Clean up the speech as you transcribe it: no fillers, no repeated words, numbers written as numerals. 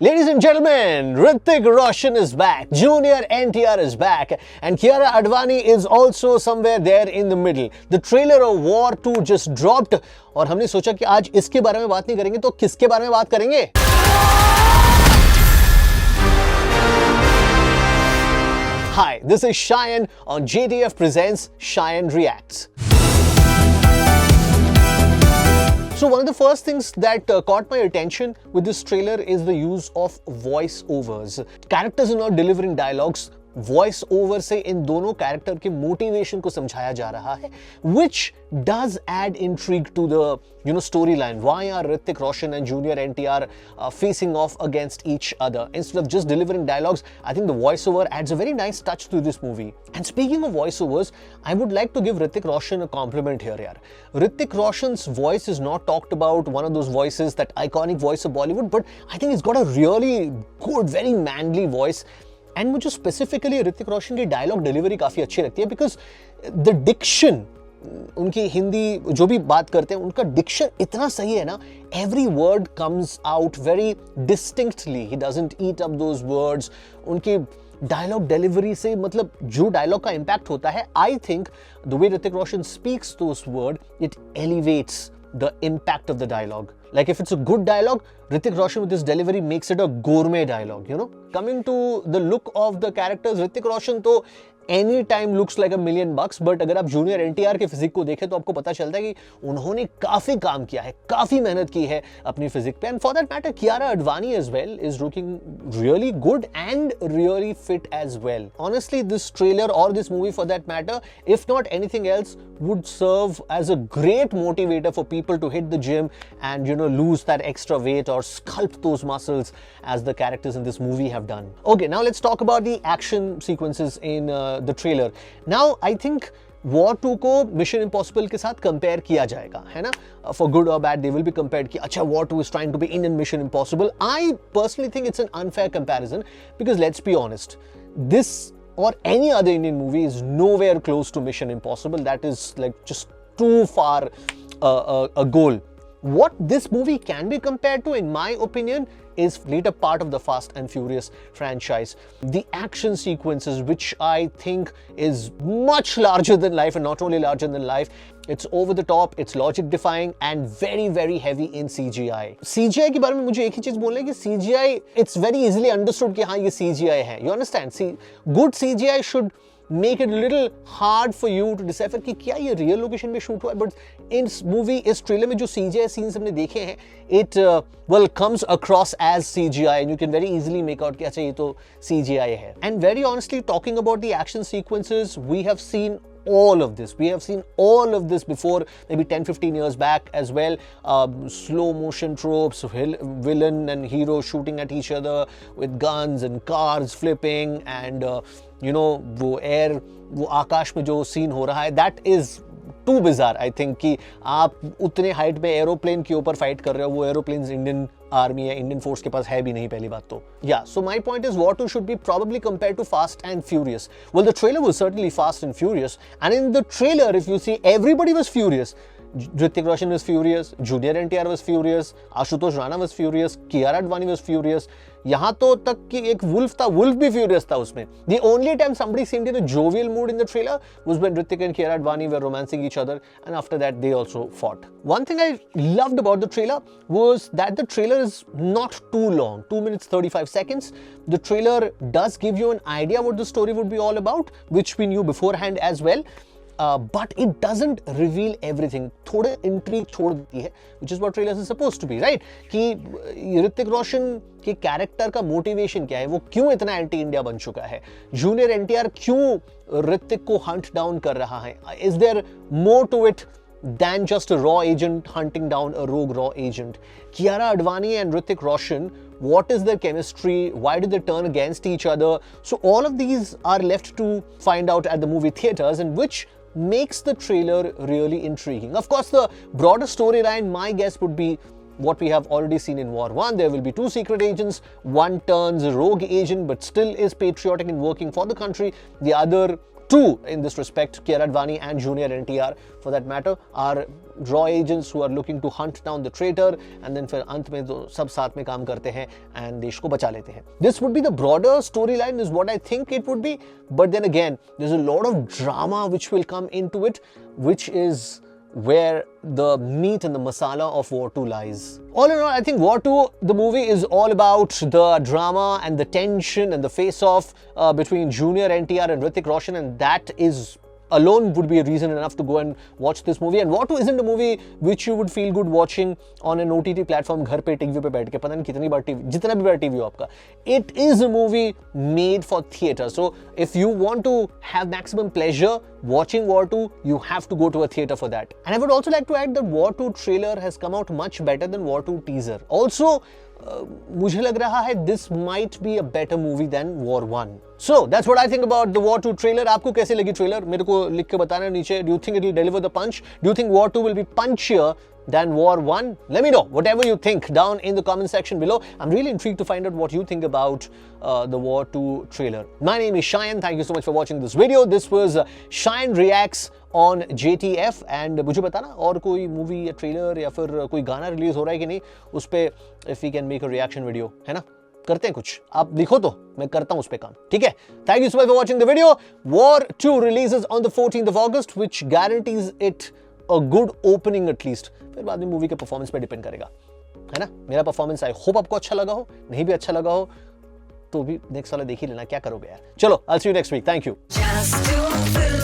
Ladies and gentlemen, Hrithik Roshan is back, Junior NTR is back, and Kiara Advani is also somewhere there in the middle. The trailer of War 2 just dropped, और हमने सोचा कि आज इसके बारे में बात नहीं करेंगे तो किसके बारे में बात करेंगे? Hi, this is Shayan on JTF Presents Shayan Reacts. So one of the first things that caught my attention with this trailer is the use of voice-overs. Characters are not delivering dialogues. Voice over से इन दोनों character के motivation को समझाया जा रहा है, which does add intrigue to the storyline. Why are Hrithik Roshan and Junior NTR facing off against each other? Instead of just delivering dialogues, I think the voiceover adds a very nice touch to this movie. And speaking of voiceovers, I would like to give Hrithik Roshan a compliment here, yaar. Hrithik Roshan's voice is not talked about, one of those voices, that iconic voice of Bollywood, but I think he's got a really good, very manly voice. And मुझे specifically Hrithik Roshan की dialogue delivery काफ़ी अच्छी लगती है because the Dickson, उनकी हिंदी जो भी बात करते हैं उनका डिक्शन इतना सही है ना, every word comes out very distinctly, he doesn't eat up those words. उनकी डायलॉग डिलीवरी से मतलब जो डायलॉग का इम्पैक्ट होता है, I think the way Hrithik Roshan speaks those word, it elevates the impact of the dialogue. Like if it's a good dialogue, Hrithik Roshan with his delivery makes it a gourmet dialogue, Coming to the look of the characters, Hrithik Roshan तो any time looks like $1 million, but अगर आप junior NTR के physique को देखें तो आपको पता चलता है कि उन्होंने काफी काम किया है, काफी मेहनत की है अपनी फिजिक पे. And for that matter Kiara Advani as well is looking really good and really fit as well. Honestly this trailer और this movie for that matter, if not anything else, would serve as a great motivator for people to hit the gym and lose that extra weight or sculpt those muscles as the characters in this movie have done. Okay, now let's talk about the action sequences in the trailer. Now I think War 2 को Mission Impossible के साथ compare किया जाएगा, है ना? For good or bad, they will be compared कि अच्छा War 2 is trying to be in Mission Impossible. I personally think it's an unfair comparison because let's be honest, this or any other Indian movie is nowhere close to Mission Impossible. That is like just too far a goal. What this movie can be compared to, in my opinion, is later part of the Fast and Furious franchise. The action sequences, which I think is much larger than life, and not only larger than life, it's over the top, it's logic defying and very very heavy in CGI. CGI के बारे में मुझे एक ही चीज बोलना है कि CGI, it's very easily understood कि हाँ ये CGI है. You understand? See, good CGI should make it a little hard for you to decipher कि क्या ये real location पे shoot हुआ है. But in movie, इस trailer में जो CGI scenes हमने देखे हैं, it comes across as CGI and you can very easily make out कि अच्छा ये तो CGI है. And very honestly, talking about the action sequences, we have seen all of this. We have seen all of this before, maybe 10-15 years back as well. Slow motion tropes, villain and hero shooting at each other with guns and cars flipping and वो air, वो आकाश में जो scene हो रहा है, that is too bizarre, I think, कि आप उतने हाइट पे एरोप्लेन के ऊपर फाइट कर रहे हो. वो एरोप्लेन्स इंडियन आर्मी या इंडियन फोर्स के पास है भी नहीं, पहली बात तो. Yeah, so my point is War 2 should be probably compared to Fast and Furious. Well, the trailer was certainly Fast and Furious, and in the trailer, if you see, everybody was furious. Hrithik Roshan was furious, Junior NTR was furious, Ashutosh Rana was furious, Kiara Advani was furious. यहाँ तो तक कि एक wolf था, wolf भी furious था उसमें. The only time somebody seemed in a jovial mood in the trailer was when Hrithik and Kiara Advani were romancing each other, and after that they also fought. One thing I loved about the trailer was that the trailer is not too long, 2 minutes 35 seconds. The trailer does give you an idea what the story would be all about, which we knew beforehand as well. But it doesn't reveal everything. थोड़े intrigue छोड़ देती है, which is what trailers are supposed to be, right? कि ऋतिक रोशन के character का motivation क्या है, वो क्यों इतना एंटी इंडिया बन चुका है, जूनियर एनटीआर क्यों ऋतिक को हंट डाउन कर रहा है, is there more to it than just a raw agent hunting down a rogue raw agent. Kiara Advani and Hrithik Roshan, what is their chemistry? Why do they turn against each other? So all of these are left to find out at the movie theaters, and which makes the trailer really intriguing. Of course, the broader storyline, my guess would be what we have already seen in War 1. There will be 2 secret agents. One turns a rogue agent but still is patriotic and working for the country. The other two in this respect, Kiara Advani and Junior NTR for that matter, are raw agents who are looking to hunt down the traitor, and then फिर अंत में तो सब साथ में काम करते हैं and देश को बचा लेते हैं. This would be the broader storyline is what I think it would be, but then again there's a lot of drama which will come into it, which is where the meat and the masala of War 2 lies. All in all, I think War 2, the movie, is all about the drama and the tension and the face-off between Junior NTR and Hrithik Roshan, and that is alone would be a reason enough to go and watch this movie. And War 2 isn't a movie which you would feel good watching on an OTT platform, घर पे TV पे बैठ के, पता नहीं कितनी बार TV, जितना भी बार टीवी हो आपका. It is a movie made for theatre. So if you want to have maximum pleasure watching War 2, you have to go to a theatre for that. And I would also like to add that War 2 trailer has come out much better than War 2 teaser. Also, मुझे लग रहा है this might be a better movie than War 1. So that's what I think about the War 2 trailer. आपको कैसे लगी trailer? मेरे को लिख के बताना नीचे. Do you think it will deliver the punch? Do you think War 2 will be punchier than War 1? Let me know whatever you think down in the comment section below. I'm really intrigued to find out what you think about the War 2 trailer. My name is Shayan. Thank you so much for watching this video. This was Shayan Reacts on JTF, and मुझे बताना और कोई movie या trailer या फिर कोई गाना release हो रहा है कि नहीं, उस पे if we can make a reaction video, है ना? करते हैं कुछ, आप लिखो तो मैं करता हूं उस पे काम, ठीक है? Thank you so much for watching the video. War 2 releases on the 14th of August, which guarantees it a good opening at least. फिर बाद में मूवी के परफॉर्मेंस पे डिपेंड करेगा, है ना? मेरा परफॉर्मेंस आई होप आपको अच्छा लगा हो, नहीं भी अच्छा लगा हो तो भी नेक्स्ट वाला देख ही लेना, क्या करोगे यार. चलो, I'll see you next week. Thank you.